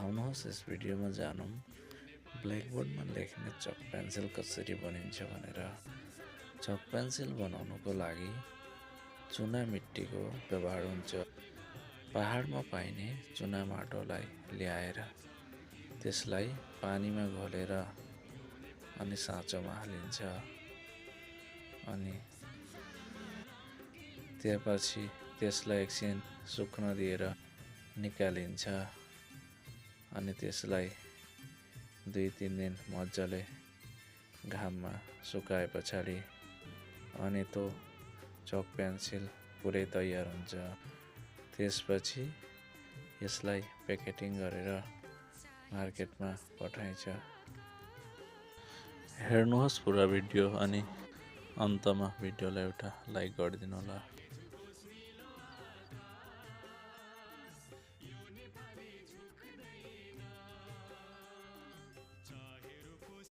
आउनुहोस् यस भिडियोमा जानौँ ब्ल्याकबोर्डमा लेख्ने चक पेन्सिल कसरी बनिन्छ भनेर। चक पेन्सिल बनाउनको लागि चुना मिट्टीको व्यवहार हुन्छ। पहाडमा पाइने चुना माटोलाई ल्याएर त्यसलाई पानीमा घोलेर अनि साँचोमा हालिन्छ। अनि त्यसपछि त्यसलाई एकछिन सुक्न दिएर निकालिन्छ। अनि त्यसलाई 2-3 दिन मजाले घाममा सुकाए पछाडि अनि त्यो चक पेन्सिल पुरै तयार हुन्छ। त्यसपछि यसलाई प्याकेटिङ गरेर मार्केटमा पठाइन्छ। हेर्नुहोस् पुरा भिडियो अनि अन्तमा भिडियोलाई एउटा लाइक गरिदिनु होला।